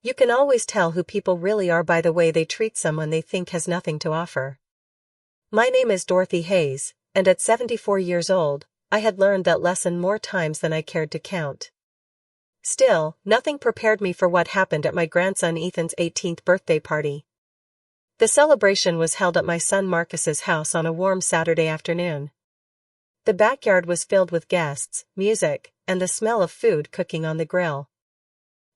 You can always tell who people really are by the way they treat someone they think has nothing to offer. My name is Dorothy Hayes, and at 74 years old, I had learned that lesson more times than I cared to count. Still, nothing prepared me for what happened at my grandson Ethan's 18th birthday party. The celebration was held at my son Marcus's house on a warm Saturday afternoon. The backyard was filled with guests, music, and the smell of food cooking on the grill.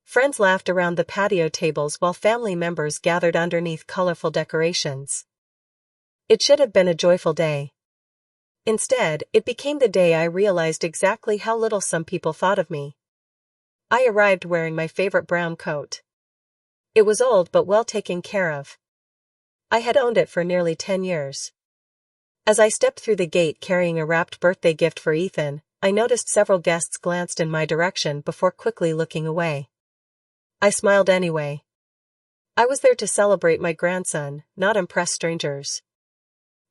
Friends laughed around the patio tables while family members gathered underneath colorful decorations. It should have been a joyful day. Instead, it became the day I realized exactly how little some people thought of me. I arrived wearing my favorite brown coat. It was old but well taken care of. I had owned it for nearly 10 years. As I stepped through the gate carrying a wrapped birthday gift for Ethan, I noticed several guests glanced in my direction before quickly looking away. I smiled anyway. I was there to celebrate my grandson, not impress strangers.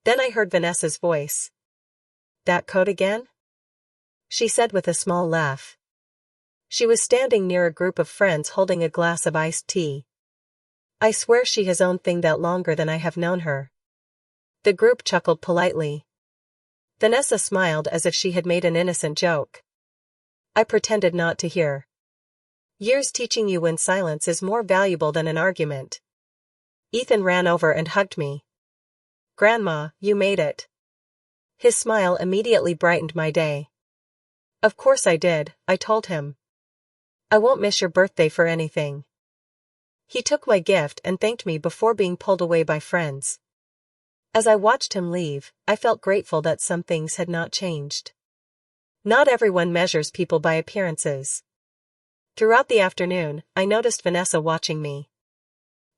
Then I heard Vanessa's voice. "That coat again?" she said with a small laugh. She was standing near a group of friends holding a glass of iced tea. "I swear she has owned thing that longer than I have known her." The group chuckled politely. Vanessa smiled as if she had made an innocent joke. I pretended not to hear. Years teaching you when silence is more valuable than an argument. Ethan ran over and hugged me. "Grandma, you made it." His smile immediately brightened my day. "Of course I did," I told him. "I won't miss your birthday for anything." He took my gift and thanked me before being pulled away by friends. As I watched him leave, I felt grateful that some things had not changed. Not everyone measures people by appearances. Throughout the afternoon, I noticed Vanessa watching me.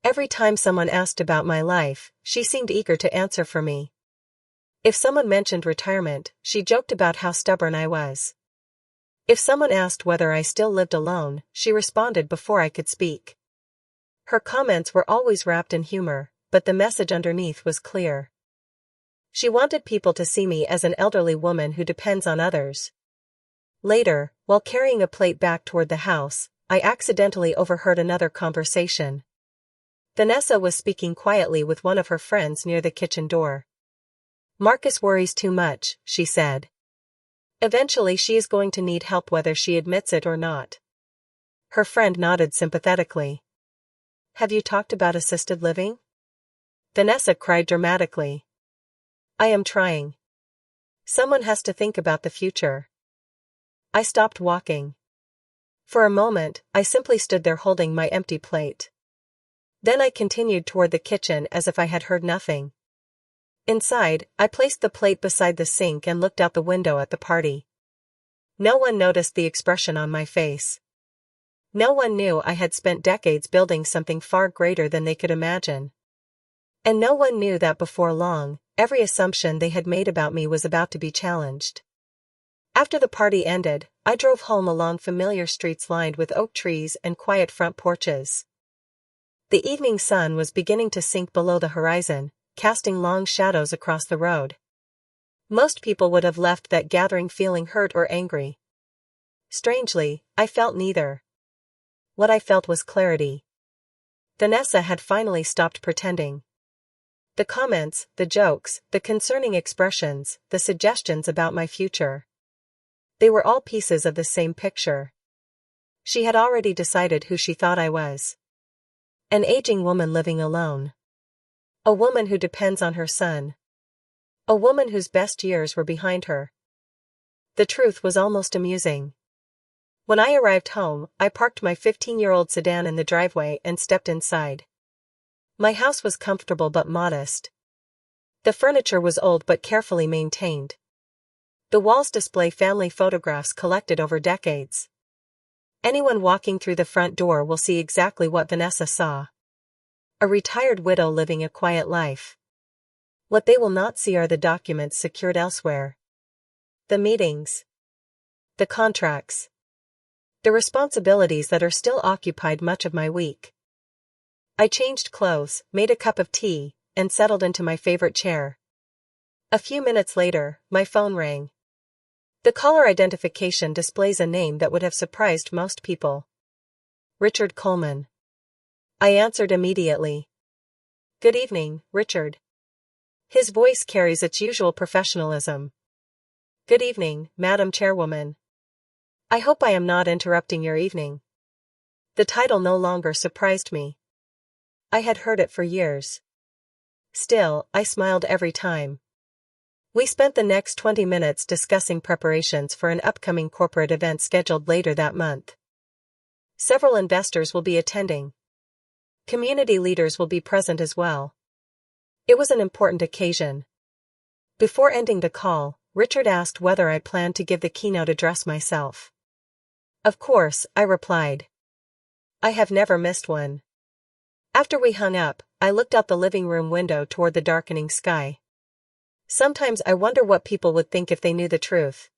Every time someone asked about my life, she seemed eager to answer for me. If someone mentioned retirement, she joked about how stubborn I was. If someone asked whether I still lived alone, she responded before I could speak. Her comments were always wrapped in humor, but the message underneath was clear. She wanted people to see me as an elderly woman who depends on others. Later, while carrying a plate back toward the house, I accidentally overheard another conversation. Vanessa was speaking quietly with one of her friends near the kitchen door. "Marcus worries too much," she said. "Eventually she is going to need help whether she admits it or not." Her friend nodded sympathetically. "Have you talked about assisted living?" Vanessa cried dramatically. "I am trying. Someone has to think about the future." I stopped walking. For a moment, I simply stood there holding my empty plate. Then I continued toward the kitchen as if I had heard nothing. Inside, I placed the plate beside the sink and looked out the window at the party. No one noticed the expression on my face. No one knew I had spent decades building something far greater than they could imagine. And no one knew that before long, every assumption they had made about me was about to be challenged. After the party ended, I drove home along familiar streets lined with oak trees and quiet front porches. The evening sun was beginning to sink below the horizon, casting long shadows across the road. Most people would have left that gathering feeling hurt or angry. Strangely, I felt neither. What I felt was clarity. Vanessa had finally stopped pretending. The comments, the jokes, the concerning expressions, the suggestions about my future. They were all pieces of the same picture. She had already decided who she thought I was. An aging woman living alone. A woman who depends on her son. A woman whose best years were behind her. The truth was almost amusing. When I arrived home, I parked my 15-year-old sedan in the driveway and stepped inside. My house was comfortable but modest. The furniture was old but carefully maintained. The walls display family photographs collected over decades. Anyone walking through the front door will see exactly what Vanessa saw. A retired widow living a quiet life. What they will not see are the documents secured elsewhere. The meetings. The contracts. The responsibilities that are still occupied much of my week. I changed clothes, made a cup of tea, and settled into my favorite chair. A few minutes later, my phone rang. The caller identification displays a name that would have surprised most people. Richard Coleman. I answered immediately. Good evening, Richard. His voice carries its usual professionalism. Good evening, Madam Chairwoman. I hope I am not interrupting your evening. The title no longer surprised me. I had heard it for years. Still, I smiled every time. We spent the next 20 minutes discussing preparations for an upcoming corporate event scheduled later that month. Several investors will be attending. Community leaders will be present as well. It was an important occasion. Before ending the call, Richard asked whether I planned to give the keynote address myself. Of course, I replied. I have never missed one. After we hung up, I looked out the living room window toward the darkening sky. Sometimes I wonder what people would think if they knew the truth.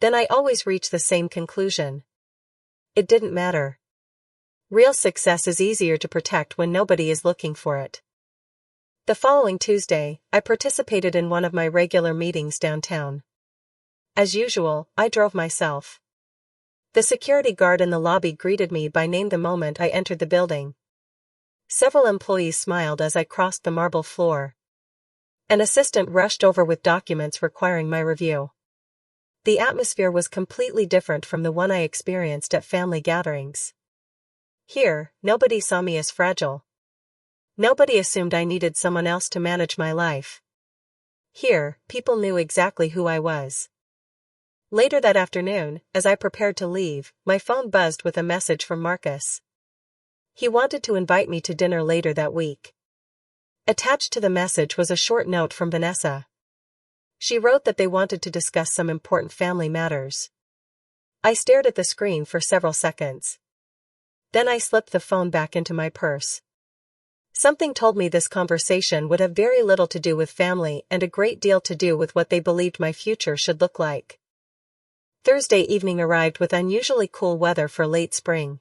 Then I always reach the same conclusion. It didn't matter. Real success is easier to protect when nobody is looking for it. The following Tuesday, I participated in one of my regular meetings downtown. As usual, I drove myself. The security guard in the lobby greeted me by name the moment I entered the building. Several employees smiled as I crossed the marble floor. An assistant rushed over with documents requiring my review. The atmosphere was completely different from the one I experienced at family gatherings. Here, nobody saw me as fragile. Nobody assumed I needed someone else to manage my life. Here, people knew exactly who I was. Later that afternoon, as I prepared to leave, my phone buzzed with a message from Marcus. He wanted to invite me to dinner later that week. Attached to the message was a short note from Vanessa. She wrote that they wanted to discuss some important family matters. I stared at the screen for several seconds. Then I slipped the phone back into my purse. Something told me this conversation would have very little to do with family and a great deal to do with what they believed my future should look like. Thursday evening arrived with unusually cool weather for late spring.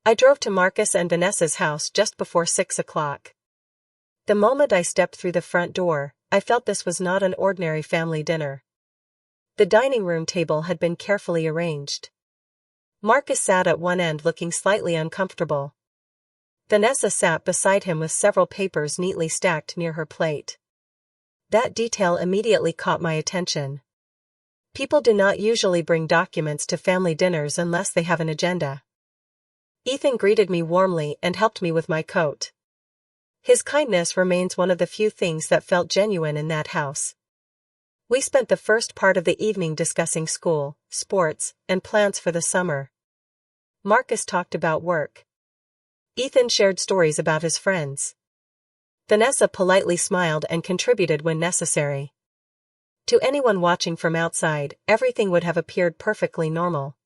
I drove to Marcus and Vanessa's house just before 6 o'clock. The moment I stepped through the front door, I felt this was not an ordinary family dinner. The dining room table had been carefully arranged. Marcus sat at one end looking slightly uncomfortable. Vanessa sat beside him with several papers neatly stacked near her plate. That detail immediately caught my attention. People do not usually bring documents to family dinners unless they have an agenda. Ethan greeted me warmly and helped me with my coat. His kindness remains one of the few things that felt genuine in that house. We spent the first part of the evening discussing school, sports, and plans for the summer. Marcus talked about work. Ethan shared stories about his friends. Vanessa politely smiled and contributed when necessary. To anyone watching from outside, everything would have appeared perfectly normal.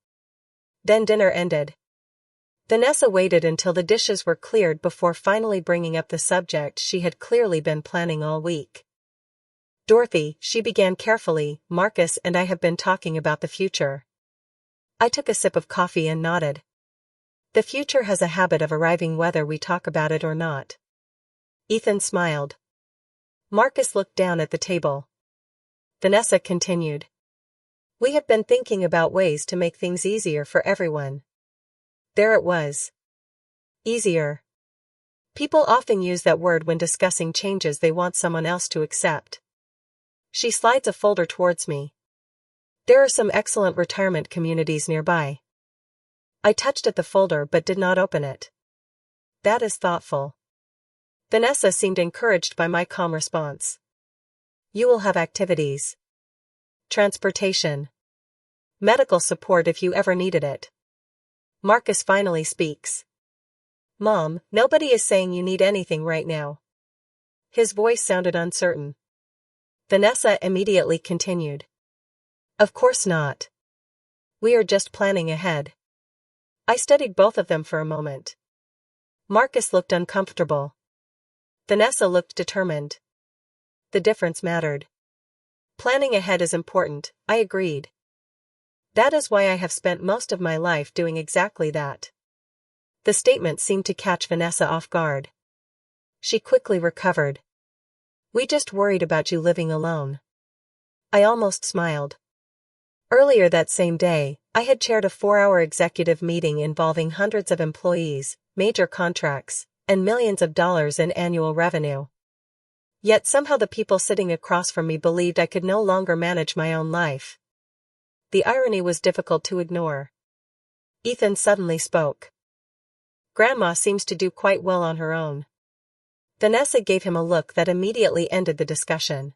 Then dinner ended. Vanessa waited until the dishes were cleared before finally bringing up the subject she had clearly been planning all week. Dorothy, she began carefully, Marcus and I have been talking about the future. I took a sip of coffee and nodded. The future has a habit of arriving whether we talk about it or not. Ethan smiled. Marcus looked down at the table. Vanessa continued. We have been thinking about ways to make things easier for everyone. There it was. Easier. People often use that word when discussing changes they want someone else to accept. She slides a folder towards me. There are some excellent retirement communities nearby. I touched at the folder but did not open it. That is thoughtful. Vanessa seemed encouraged by my calm response. You will have activities. Transportation. Medical support if you ever needed it. Marcus finally speaks. Mom, nobody is saying you need anything right now. His voice sounded uncertain. Vanessa immediately continued. Of course not. We are just planning ahead. I studied both of them for a moment. Marcus looked uncomfortable. Vanessa looked determined. The difference mattered. Planning ahead is important, I agreed. That is why I have spent most of my life doing exactly that. The statement seemed to catch Vanessa off guard. She quickly recovered. We just worried about you living alone. I almost smiled. Earlier that same day, I had chaired a 4-hour executive meeting involving hundreds of employees, major contracts, and millions of dollars in annual revenue. Yet somehow the people sitting across from me believed I could no longer manage my own life. The irony was difficult to ignore. Ethan suddenly spoke. "Grandma seems to do quite well on her own." Vanessa gave him a look that immediately ended the discussion.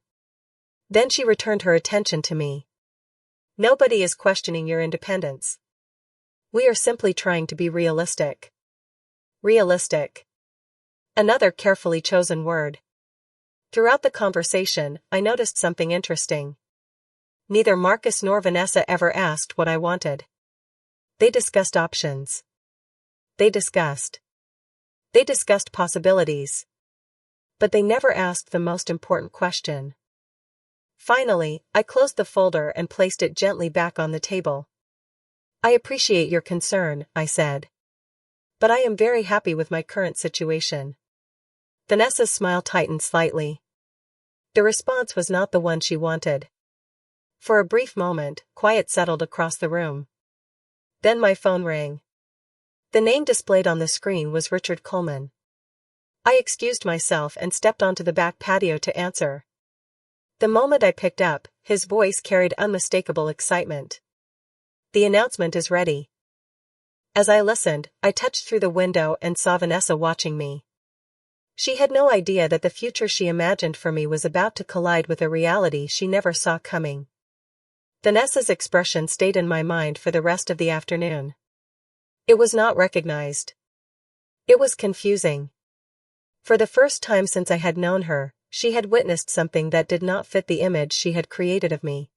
Then she returned her attention to me. "Nobody is questioning your independence. We are simply trying to be realistic." Realistic. Another carefully chosen word. Throughout the conversation, I noticed something interesting. Neither Marcus nor Vanessa ever asked what I wanted. They discussed options. They discussed possibilities. But they never asked the most important question. Finally, I closed the folder and placed it gently back on the table. "I appreciate your concern," I said. "But I am very happy with my current situation." Vanessa's smile tightened slightly. The response was not the one she wanted. For a brief moment, quiet settled across the room. Then my phone rang. The name displayed on the screen was Richard Coleman. I excused myself and stepped onto the back patio to answer. The moment I picked up, his voice carried unmistakable excitement. "The announcement is ready." As I listened, I touched through the window and saw Vanessa watching me. She had no idea that the future she imagined for me was about to collide with a reality she never saw coming. Vanessa's expression stayed in my mind for the rest of the afternoon. It was not recognized. It was confusing. For the first time since I had known her, she had witnessed something that did not fit the image she had created of me.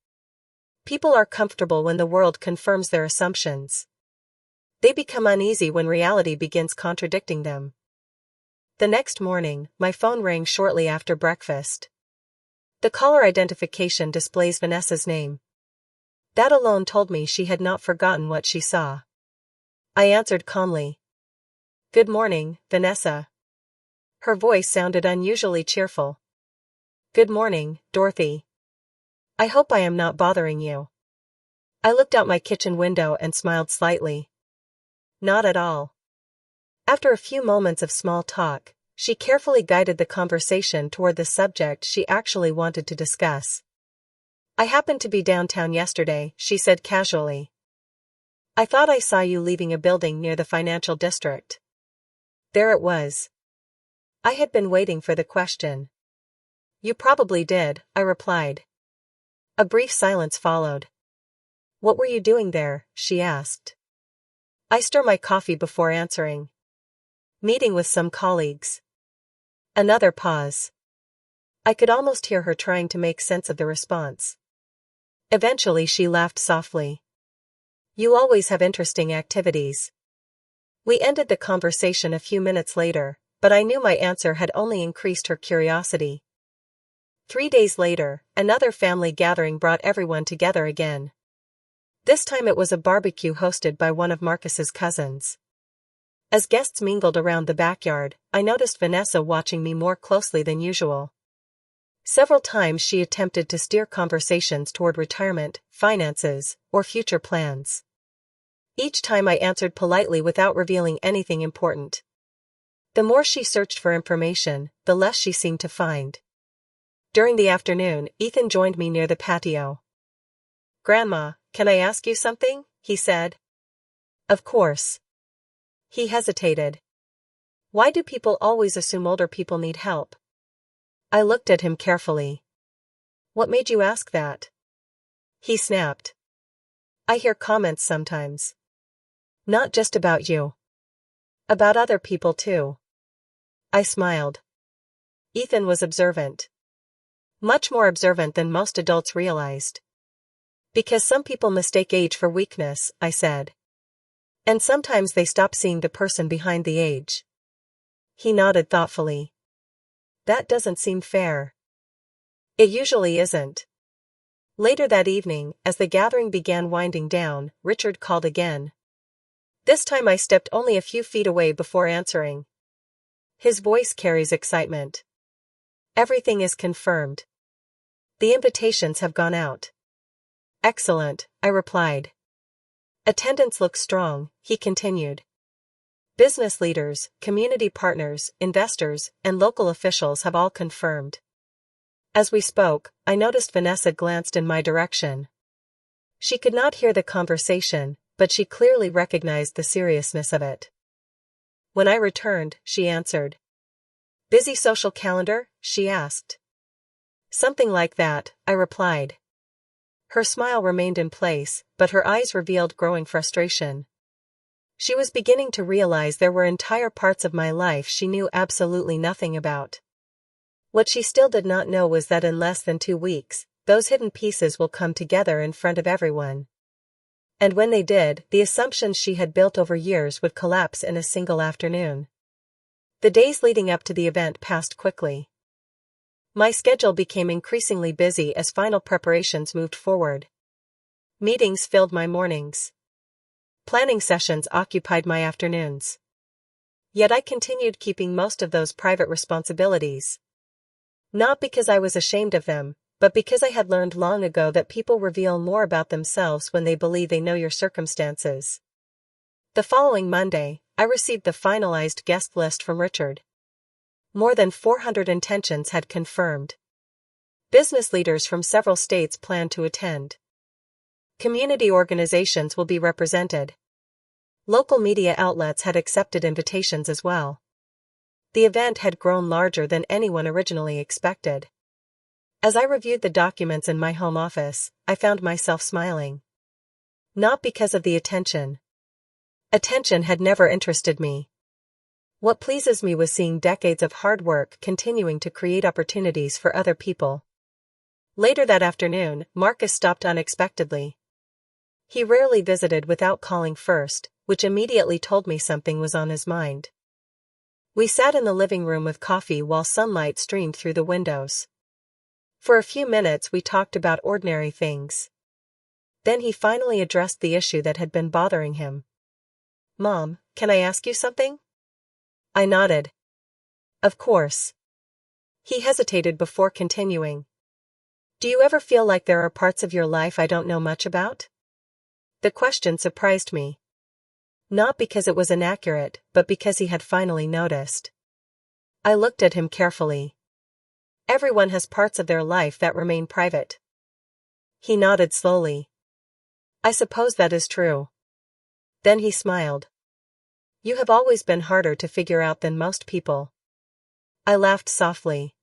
People are comfortable when the world confirms their assumptions. They become uneasy when reality begins contradicting them. The next morning, my phone rang shortly after breakfast. The caller identification displays Vanessa's name. That alone told me she had not forgotten what she saw. I answered calmly. "Good morning, Vanessa." Her voice sounded unusually cheerful. "Good morning, Dorothy. I hope I am not bothering you." I looked out my kitchen window and smiled slightly. "Not at all." After a few moments of small talk, she carefully guided the conversation toward the subject she actually wanted to discuss. "I happened to be downtown yesterday," she said casually. "I thought I saw you leaving a building near the financial district." There it was. I had been waiting for the question. "You probably did," I replied. A brief silence followed. "What were you doing there?" she asked. I stir my coffee before answering. "Meeting with some colleagues." Another pause. I could almost hear her trying to make sense of the response. Eventually she laughed softly. "You always have interesting activities." We ended the conversation a few minutes later, but I knew my answer had only increased her curiosity. 3 days later, another family gathering brought everyone together again. This time it was a barbecue hosted by one of Marcus's cousins. As guests mingled around the backyard, I noticed Vanessa watching me more closely than usual. Several times she attempted to steer conversations toward retirement, finances, or future plans. Each time I answered politely without revealing anything important. The more she searched for information, the less she seemed to find. During the afternoon, Ethan joined me near the patio. "Grandma, can I ask you something?" he said. "Of course." He hesitated. "Why do people always assume older people need help?" I looked at him carefully. "What made you ask that?" He snapped. "I hear comments sometimes. Not just about you. About other people too." I smiled. Ethan was observant. Much more observant than most adults realized. "Because some people mistake age for weakness," I said. "And sometimes they stop seeing the person behind the age." He nodded thoughtfully. "That doesn't seem fair." It usually isn't. Later that evening, as the gathering began winding down, Richard called again. This time I stepped only a few feet away before answering. His voice carries excitement. "Everything is confirmed. The invitations have gone out." "Excellent," I replied. "Attendance looks strong," he continued. Business leaders, community partners, investors, and local officials have all confirmed. As we spoke, I noticed Vanessa glanced in my direction. She could not hear the conversation, but she clearly recognized the seriousness of it. When I returned, she answered. "Busy social calendar?" she asked. "Something like that," I replied. Her smile remained in place, but her eyes revealed growing frustration. She was beginning to realize there were entire parts of my life she knew absolutely nothing about. What she still did not know was that in less than 2 weeks, those hidden pieces will come together in front of everyone. And when they did, the assumptions she had built over years would collapse in a single afternoon. The days leading up to the event passed quickly. My schedule became increasingly busy as final preparations moved forward. Meetings filled my mornings. Planning sessions occupied my afternoons. Yet I continued keeping most of those private responsibilities. Not because I was ashamed of them, but because I had learned long ago that people reveal more about themselves when they believe they know your circumstances. The following Monday, I received the finalized guest list from Richard. More than 400 intentions had confirmed. Business leaders from several states planned to attend. Community organizations will be represented. Local media outlets had accepted invitations as well. The event had grown larger than anyone originally expected. As I reviewed the documents in my home office, I found myself smiling. Not because of the attention. Attention had never interested me. What pleases me was seeing decades of hard work continuing to create opportunities for other people. Later that afternoon, Marcus stopped unexpectedly. He rarely visited without calling first, which immediately told me something was on his mind. We sat in the living room with coffee while sunlight streamed through the windows. For a few minutes we talked about ordinary things. Then he finally addressed the issue that had been bothering him. "Mom, can I ask you something?" I nodded. "Of course." He hesitated before continuing. "Do you ever feel like there are parts of your life I don't know much about?" The question surprised me. Not because it was inaccurate, but because he had finally noticed. I looked at him carefully. Everyone has parts of their life that remain private. He nodded slowly. "I suppose that is true." Then he smiled. "You have always been harder to figure out than most people." I laughed softly.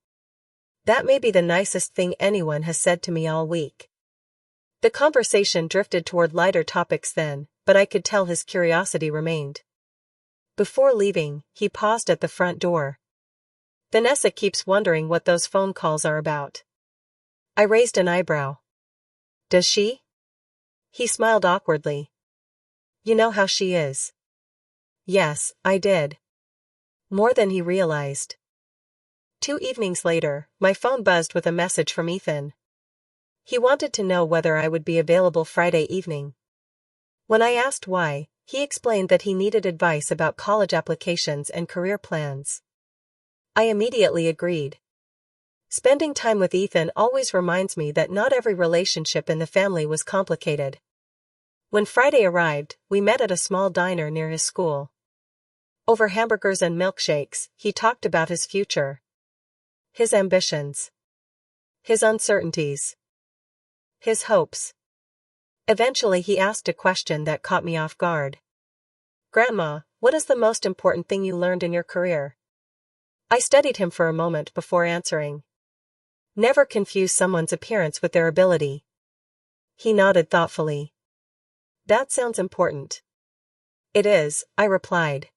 That may be the nicest thing anyone has said to me all week. The conversation drifted toward lighter topics then, but I could tell his curiosity remained. Before leaving, he paused at the front door. "Vanessa keeps wondering what those phone calls are about." I raised an eyebrow. "Does she?" He smiled awkwardly. "You know how she is." Yes, I did. More than he realized. 2 evenings later, my phone buzzed with a message from Ethan. He wanted to know whether I would be available Friday evening. When I asked why, he explained that he needed advice about college applications and career plans. I immediately agreed. Spending time with Ethan always reminds me that not every relationship in the family was complicated. When Friday arrived, we met at a small diner near his school. Over hamburgers and milkshakes, he talked about his future. His ambitions. His uncertainties. His hopes. Eventually he asked a question that caught me off guard. "Grandma, what is the most important thing you learned in your career?" I studied him for a moment before answering. "Never confuse someone's appearance with their ability." He nodded thoughtfully. "That sounds important." "It is," I replied.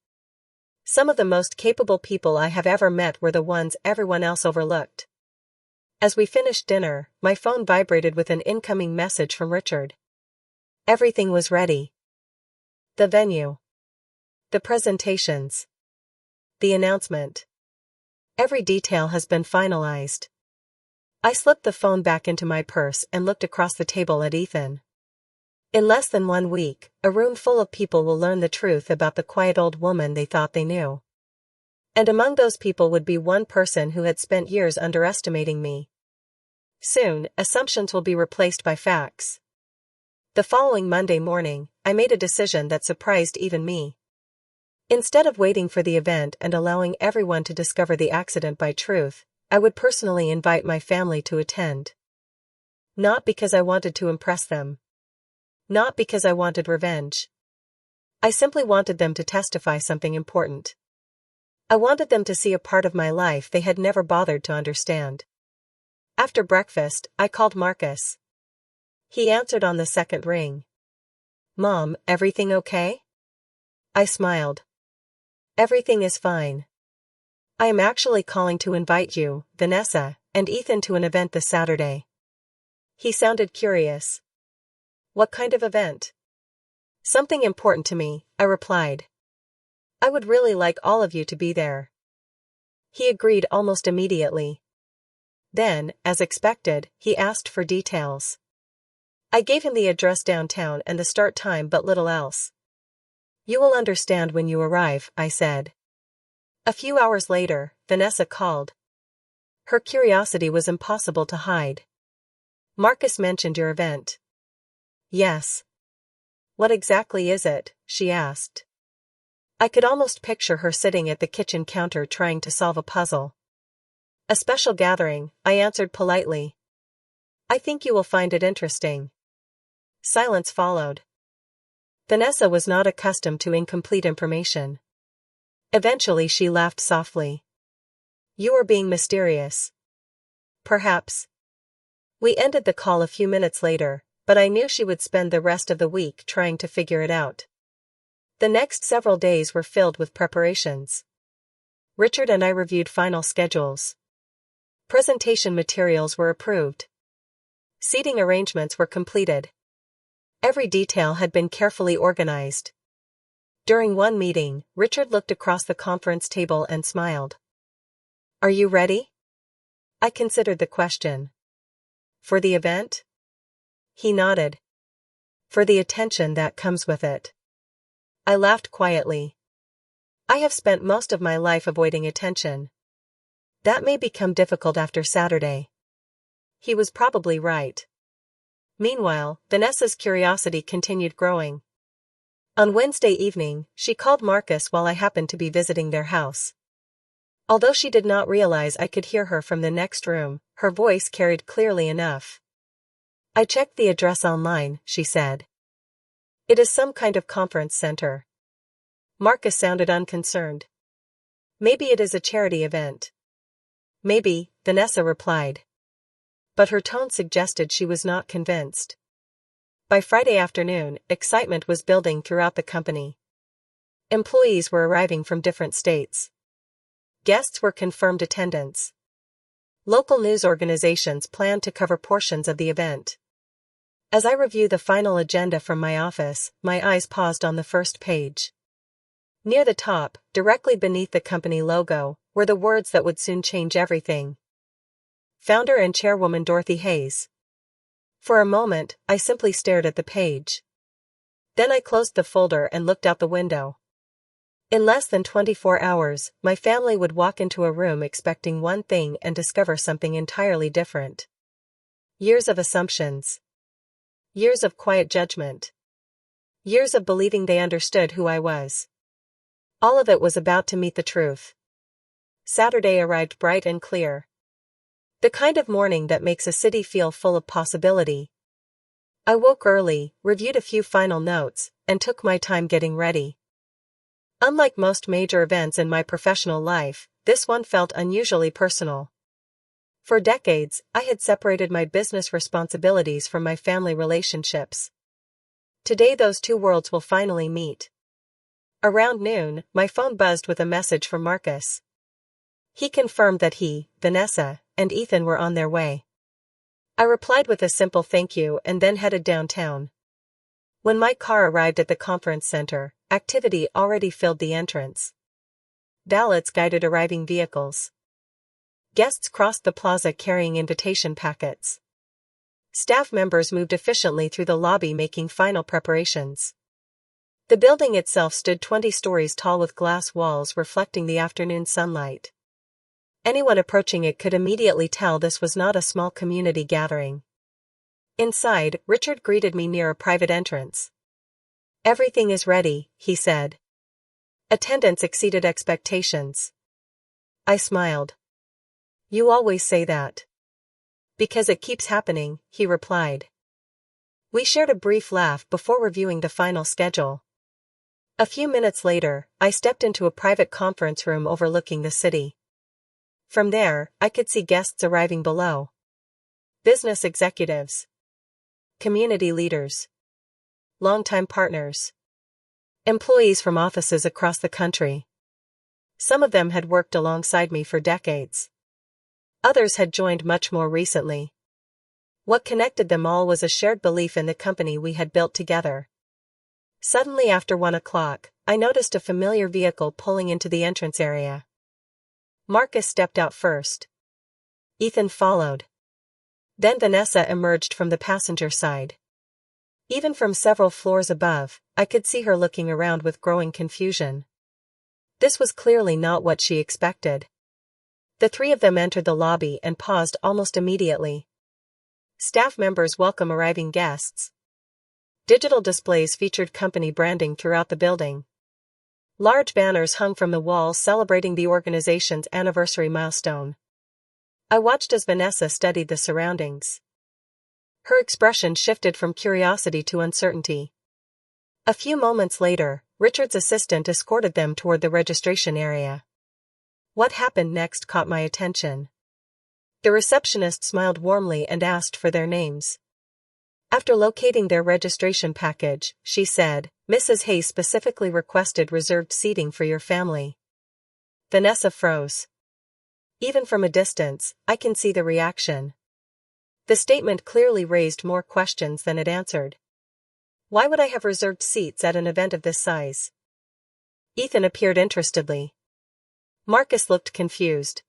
Some of the most capable people I have ever met were the ones everyone else overlooked. As we finished dinner, my phone vibrated with an incoming message from Richard. Everything was ready. The venue. The presentations. The announcement. Every detail has been finalized. I slipped the phone back into my purse and looked across the table at Ethan. In less than 1 week, a room full of people will learn the truth about the quiet old woman they thought they knew. And among those people would be one person who had spent years underestimating me. Soon, assumptions will be replaced by facts. The following Monday morning, I made a decision that surprised even me. Instead of waiting for the event and allowing everyone to discover the accident by truth, I would personally invite my family to attend. Not because I wanted to impress them. Not because I wanted revenge. I simply wanted them to testify something important. I wanted them to see a part of my life they had never bothered to understand. After breakfast, I called Marcus. He answered on the second ring. "Mom, everything okay?" I smiled. "Everything is fine. I am actually calling to invite you, Vanessa, and Ethan to an event this Saturday." He sounded curious. "What kind of event?" "Something important to me," I replied. "I would really like all of you to be there." He agreed almost immediately. Then, as expected, he asked for details. I gave him the address downtown and the start time but little else. "You will understand when you arrive," I said. A few hours later, Vanessa called. Her curiosity was impossible to hide. "Marcus mentioned your event." "Yes." "What exactly is it?" she asked. I could almost picture her sitting at the kitchen counter trying to solve a puzzle. "A special gathering," I answered politely. "I think you will find it interesting." Silence followed. Vanessa was not accustomed to incomplete information. Eventually she laughed softly. "You are being mysterious." "Perhaps." We ended the call a few minutes later, but I knew she would spend the rest of the week trying to figure it out. The next several days were filled with preparations. Richard and I reviewed final schedules. Presentation materials were approved. Seating arrangements were completed. Every detail had been carefully organized. During one meeting, Richard looked across the conference table and smiled. "Are you ready?" I considered the question. "For the event?" He nodded. "For the attention that comes with it." I laughed quietly. I have spent most of my life avoiding attention. That may become difficult after Saturday. He was probably right. Meanwhile, Vanessa's curiosity continued growing. On Wednesday evening, she called Marcus while I happened to be visiting their house. Although she did not realize I could hear her from the next room, her voice carried clearly enough. "I checked the address online," she said. "It is some kind of conference center." Marcus sounded unconcerned. "Maybe it is a charity event." "Maybe," Vanessa replied. But her tone suggested she was not convinced. By Friday afternoon, excitement was building throughout the company. Employees were arriving from different states. Guests were confirmed attendance. Local news organizations planned to cover portions of the event. As I reviewed the final agenda from my office, my eyes paused on the first page. Near the top, directly beneath the company logo, were the words that would soon change everything. Founder and Chairwoman Dorothy Hayes. For a moment, I simply stared at the page. Then I closed the folder and looked out the window. In less than 24 hours, my family would walk into a room expecting one thing and discover something entirely different. Years of assumptions. Years of quiet judgment. Years of believing they understood who I was. All of it was about to meet the truth. Saturday arrived bright and clear. The kind of morning that makes a city feel full of possibility. I woke early, reviewed a few final notes, and took my time getting ready. Unlike most major events in my professional life, this one felt unusually personal. For decades, I had separated my business responsibilities from my family relationships. Today those two worlds will finally meet. Around noon, my phone buzzed with a message from Marcus. He confirmed that he, Vanessa, and Ethan were on their way. I replied with a simple thank you and then headed downtown. When my car arrived at the conference center, activity already filled the entrance. Valets guided arriving vehicles. Guests crossed the plaza carrying invitation packets. Staff members moved efficiently through the lobby making final preparations. The building itself stood 20 stories tall with glass walls reflecting the afternoon sunlight. Anyone approaching it could immediately tell this was not a small community gathering. Inside, Richard greeted me near a private entrance. "Everything is ready," he said. Attendance exceeded expectations. I smiled. You always say that. Because it keeps happening, he replied. We shared a brief laugh before reviewing the final schedule. A few minutes later, I stepped into a private conference room overlooking the city. From there, I could see guests arriving below. Business executives. Community leaders. Longtime partners. Employees from offices across the country. Some of them had worked alongside me for decades. Others had joined much more recently. What connected them all was a shared belief in the company we had built together. Suddenly after 1 o'clock, I noticed a familiar vehicle pulling into the entrance area. Marcus stepped out first. Ethan followed. Then Vanessa emerged from the passenger side. Even from several floors above, I could see her looking around with growing confusion. This was clearly not what she expected. The three of them entered the lobby and paused almost immediately. Staff members welcome arriving guests. Digital displays featured company branding throughout the building. Large banners hung from the walls celebrating the organization's anniversary milestone. I watched as Vanessa studied the surroundings. Her expression shifted from curiosity to uncertainty. A few moments later, Richard's assistant escorted them toward the registration area. What happened next caught my attention. The receptionist smiled warmly and asked for their names. After locating their registration package, she said, Mrs. Hayes specifically requested reserved seating for your family. Vanessa froze. Even from a distance, I can see the reaction. The statement clearly raised more questions than it answered. Why would I have reserved seats at an event of this size? Ethan appeared interestedly. Marcus looked confused.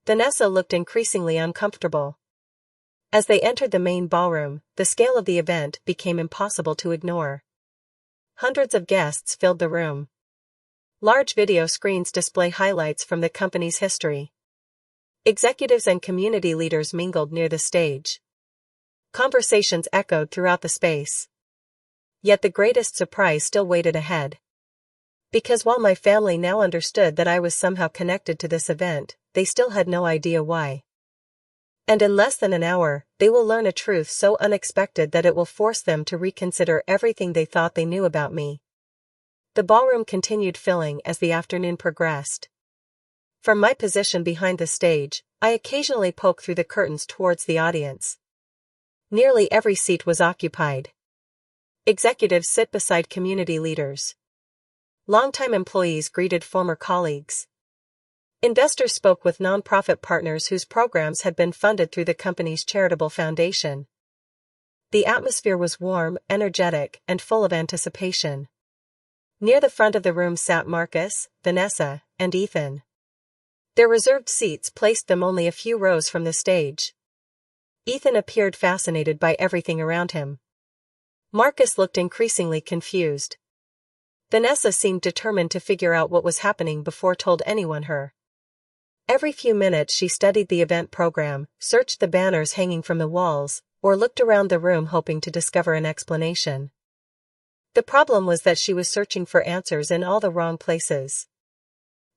Vanessa looked increasingly uncomfortable. As they entered the main ballroom, the scale of the event became impossible to ignore. Hundreds of guests filled the room. Large video screens display highlights from the company's history. Executives and community leaders mingled near the stage. Conversations echoed throughout the space. Yet the greatest surprise still waited ahead. Because while my family now understood that I was somehow connected to this event, they still had no idea why. And in less than an hour, they will learn a truth so unexpected that it will force them to reconsider everything they thought they knew about me. The ballroom continued filling as the afternoon progressed. From my position behind the stage, I occasionally poked through the curtains towards the audience. Nearly every seat was occupied. Executives sit beside community leaders. Longtime employees greeted former colleagues. Investors spoke with nonprofit partners whose programs had been funded through the company's charitable foundation. The atmosphere was warm, energetic, and full of anticipation. Near the front of the room sat Marcus, Vanessa, and Ethan. Their reserved seats placed them only a few rows from the stage. Ethan appeared fascinated by everything around him. Marcus looked increasingly confused. Vanessa seemed determined to figure out what was happening before told anyone her. Every few minutes she studied the event program, searched the banners hanging from the walls, or looked around the room hoping to discover an explanation. The problem was that she was searching for answers in all the wrong places.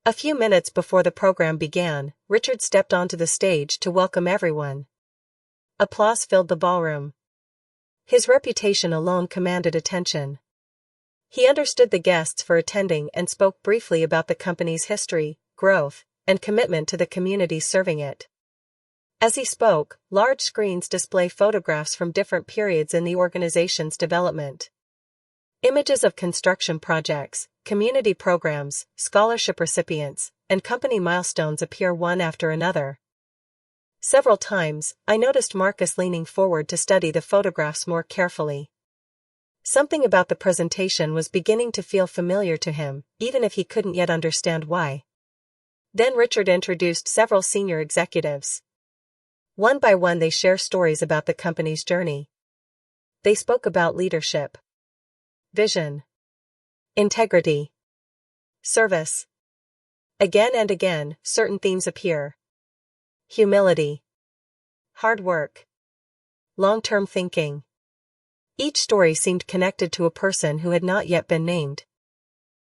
A few minutes before the program began, Richard stepped onto the stage to welcome everyone. Applause filled the ballroom. His reputation alone commanded attention. He understood the guests for attending and spoke briefly about the company's history, growth, and commitment to the community serving it. As he spoke, large screens display photographs from different periods in the organization's development. Images of construction projects, community programs, scholarship recipients, and company milestones appear one after another. Several times, I noticed Marcus leaning forward to study the photographs more carefully. Something about the presentation was beginning to feel familiar to him, even if he couldn't yet understand why. Then Richard introduced several senior executives. One by one they share stories about the company's journey. They spoke about leadership, vision, integrity, service. Again and again, certain themes appear. Humility, hard work, long-term thinking. Each story seemed connected to a person who had not yet been named.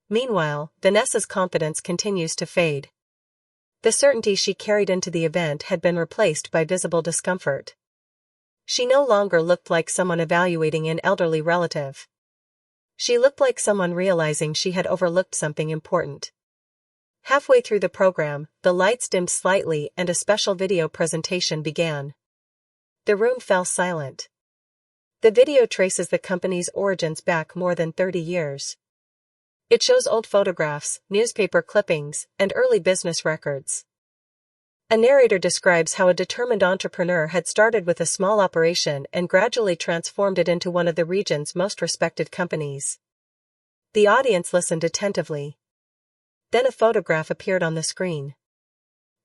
Meanwhile, Vanessa's confidence continues to fade. The certainty she carried into the event had been replaced by visible discomfort. She no longer looked like someone evaluating an elderly relative. She looked like someone realizing she had overlooked something important. Halfway through the program, the lights dimmed slightly and a special video presentation began. The room fell silent. The video traces the company's origins back more than 30 years. It shows old photographs, newspaper clippings, and early business records. A narrator describes how a determined entrepreneur had started with a small operation and gradually transformed it into one of the region's most respected companies. The audience listened attentively. Then a photograph appeared on the screen.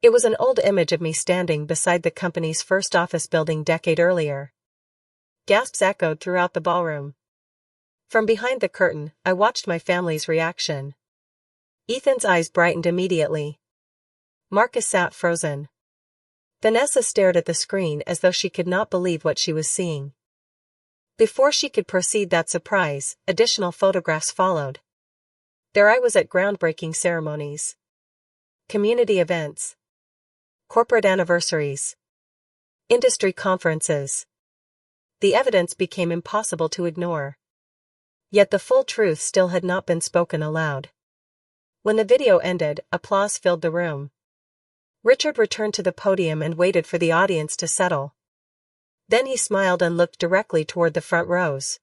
It was an old image of me standing beside the company's first office building decade earlier. Gasps echoed throughout the ballroom. From behind the curtain, I watched my family's reaction. Ethan's eyes brightened immediately. Marcus sat frozen. Vanessa stared at the screen as though she could not believe what she was seeing. Before she could proceed that surprise, additional photographs followed. There I was at groundbreaking ceremonies, community events, corporate anniversaries, industry conferences. The evidence became impossible to ignore. Yet the full truth still had not been spoken aloud. When the video ended, applause filled the room. Richard returned to the podium and waited for the audience to settle. Then he smiled and looked directly toward the front rows.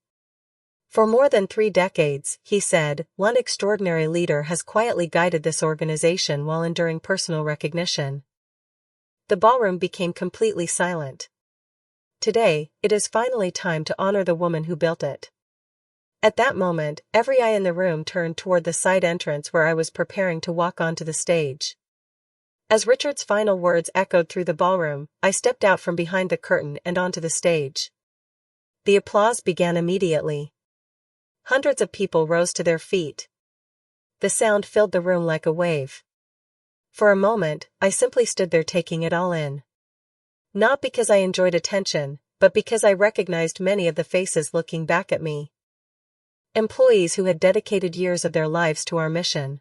For more than 3 decades, he said, one extraordinary leader has quietly guided this organization while enduring personal recognition. The ballroom became completely silent. Today, it is finally time to honor the woman who built it. At that moment, every eye in the room turned toward the side entrance where I was preparing to walk onto the stage. As Richard's final words echoed through the ballroom, I stepped out from behind the curtain and onto the stage. The applause began immediately. Hundreds of people rose to their feet. The sound filled the room like a wave. For a moment, I simply stood there taking it all in. Not because I enjoyed attention, but because I recognized many of the faces looking back at me. Employees who had dedicated years of their lives to our mission.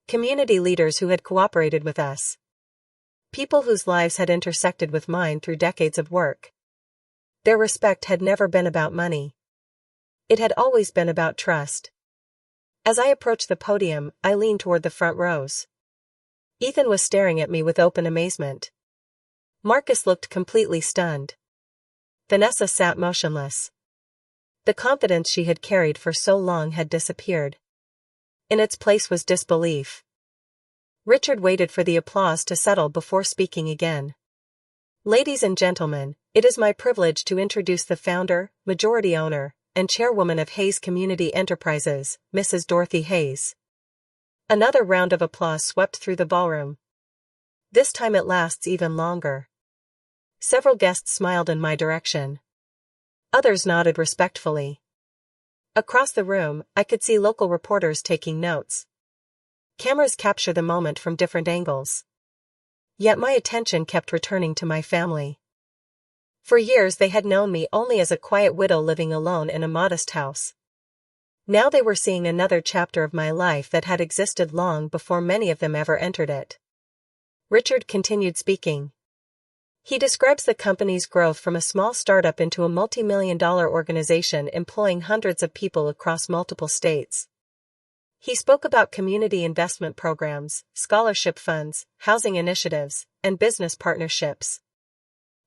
Community leaders who had cooperated with us. People whose lives had intersected with mine through decades of work. Their respect had never been about money. It had always been about trust. As I approached the podium, I leaned toward the front rows. Ethan was staring at me with open amazement. Marcus looked completely stunned. Vanessa sat motionless. The confidence she had carried for so long had disappeared. In its place was disbelief. Richard waited for the applause to settle before speaking again. Ladies and gentlemen, it is my privilege to introduce the founder, majority owner, and chairwoman of Hayes Community Enterprises, Mrs. Dorothy Hayes. Another round of applause swept through the ballroom. This time it lasts even longer. Several guests smiled in my direction. Others nodded respectfully. Across the room, I could see local reporters taking notes. Cameras capture the moment from different angles. Yet my attention kept returning to my family. For years they had known me only as a quiet widow living alone in a modest house. Now they were seeing another chapter of my life that had existed long before many of them ever entered it. Richard continued speaking. He describes the company's growth from a small startup into a multi-million-dollar organization employing hundreds of people across multiple states. He spoke about community investment programs, scholarship funds, housing initiatives, and business partnerships.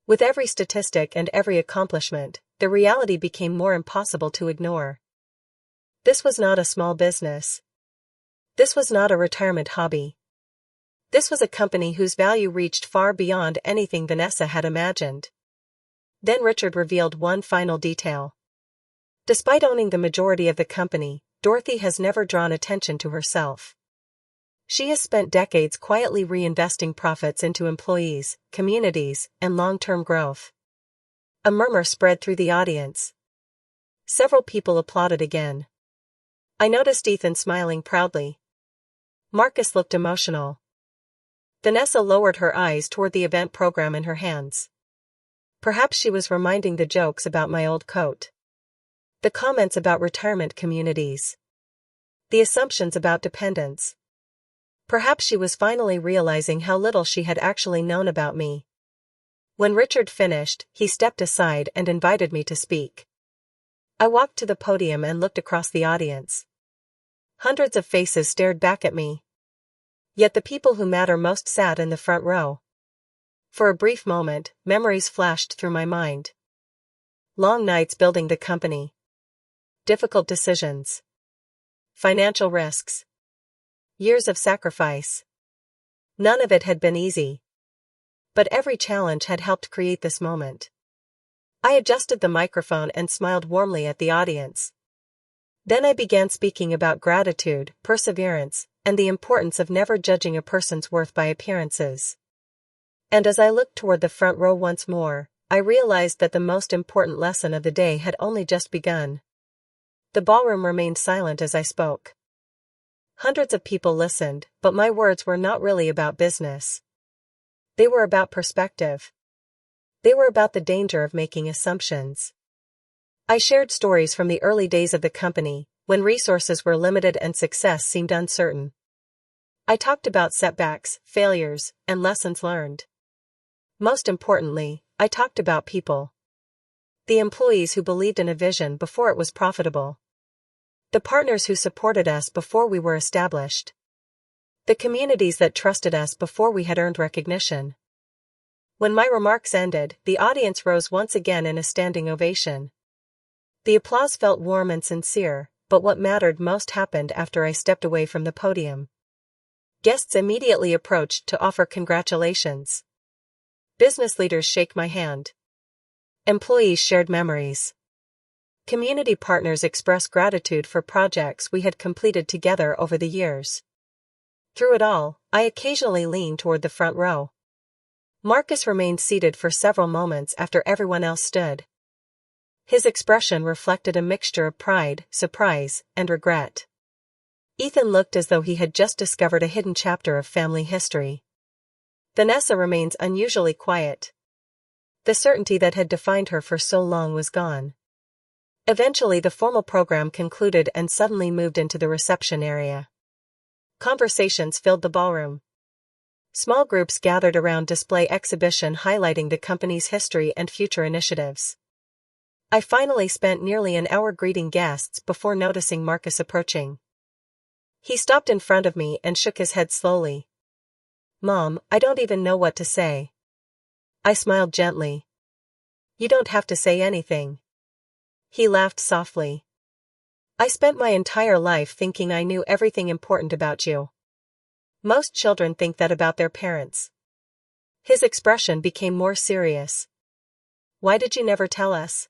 With every statistic and every accomplishment, the reality became more impossible to ignore. This was not a small business. This was not a retirement hobby. This was a company whose value reached far beyond anything Vanessa had imagined. Then Richard revealed one final detail. Despite owning the majority of the company, Dorothy has never drawn attention to herself. She has spent decades quietly reinvesting profits into employees, communities, and long-term growth. A murmur spread through the audience. Several people applauded again. I noticed Ethan smiling proudly. Marcus looked emotional. Vanessa lowered her eyes toward the event program in her hands. Perhaps she was reminding the jokes about my old coat. The comments about retirement communities. The assumptions about dependence. Perhaps she was finally realizing how little she had actually known about me. When Richard finished, he stepped aside and invited me to speak. I walked to the podium and looked across the audience. Hundreds of faces stared back at me. Yet the people who matter most sat in the front row. For a brief moment, memories flashed through my mind. Long nights building the company. Difficult decisions. Financial risks. Years of sacrifice. None of it had been easy. But every challenge had helped create this moment. I adjusted the microphone and smiled warmly at the audience. Then I began speaking about gratitude, perseverance, and the importance of never judging a person's worth by appearances. And as I looked toward the front row once more, I realized that the most important lesson of the day had only just begun. The ballroom remained silent as I spoke. Hundreds of people listened, but my words were not really about business. They were about perspective. They were about the danger of making assumptions. I shared stories from the early days of the company, when resources were limited and success seemed uncertain. I talked about setbacks, failures, and lessons learned. Most importantly, I talked about people. The employees who believed in a vision before it was profitable. The partners who supported us before we were established. The communities that trusted us before we had earned recognition. When my remarks ended, the audience rose once again in a standing ovation. The applause felt warm and sincere, but what mattered most happened after I stepped away from the podium. Guests immediately approached to offer congratulations. Business leaders shook my hand. Employees shared memories. Community partners expressed gratitude for projects we had completed together over the years. Through it all, I occasionally leaned toward the front row. Marcus remained seated for several moments after everyone else stood. His expression reflected a mixture of pride, surprise, and regret. Ethan looked as though he had just discovered a hidden chapter of family history. Vanessa remains unusually quiet. The certainty that had defined her for so long was gone. Eventually the formal program concluded and suddenly moved into the reception area. Conversations filled the ballroom. Small groups gathered around display exhibition highlighting the company's history and future initiatives. I finally spent nearly an hour greeting guests before noticing Marcus approaching. He stopped in front of me and shook his head slowly. "Mom, I don't even know what to say." I smiled gently. "You don't have to say anything." He laughed softly. "I spent my entire life thinking I knew everything important about you. Most children think that about their parents." His expression became more serious. "Why did you never tell us?"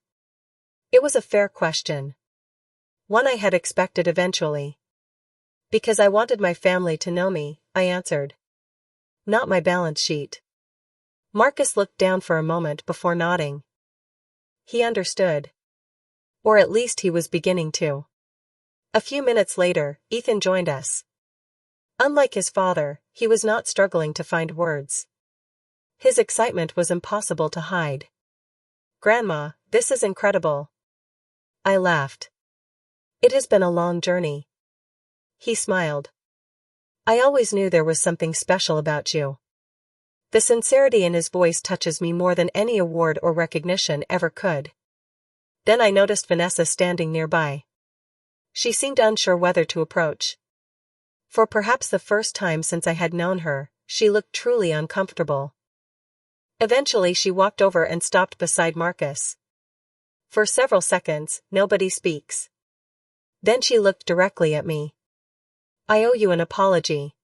It was a fair question. One I had expected eventually. "Because I wanted my family to know me," I answered. "Not my balance sheet." Marcus looked down for a moment before nodding. He understood. Or at least he was beginning to. A few minutes later, Ethan joined us. Unlike his father, he was not struggling to find words. His excitement was impossible to hide. "Grandma, this is incredible." I laughed. "It has been a long journey." He smiled. "I always knew there was something special about you." The sincerity in his voice touches me more than any award or recognition ever could. Then I noticed Vanessa standing nearby. She seemed unsure whether to approach. For perhaps the first time since I had known her, she looked truly uncomfortable. Eventually she walked over and stopped beside Marcus. For several seconds, nobody speaks. Then she looked directly at me. "I owe you an apology."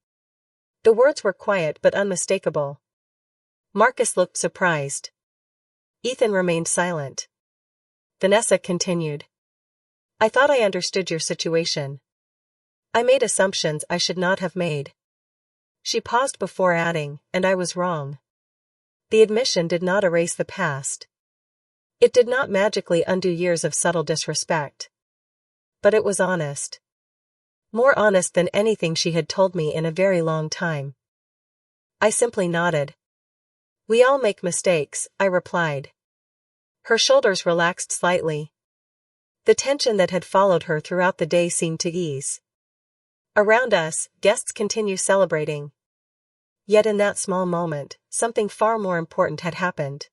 The words were quiet but unmistakable. Marcus looked surprised. Ethan remained silent. Vanessa continued. "I thought I understood your situation. I made assumptions I should not have made." She paused before adding, "And I was wrong." The admission did not erase the past. It did not magically undo years of subtle disrespect. But it was honest. More honest than anything she had told me in a very long time. I simply nodded. "We all make mistakes," I replied. Her shoulders relaxed slightly. The tension that had followed her throughout the day seemed to ease. Around us, guests continue celebrating. Yet in that small moment, something far more important had happened.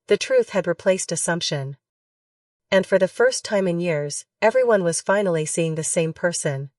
The truth had replaced assumption. And for the first time in years, everyone was finally seeing the same person.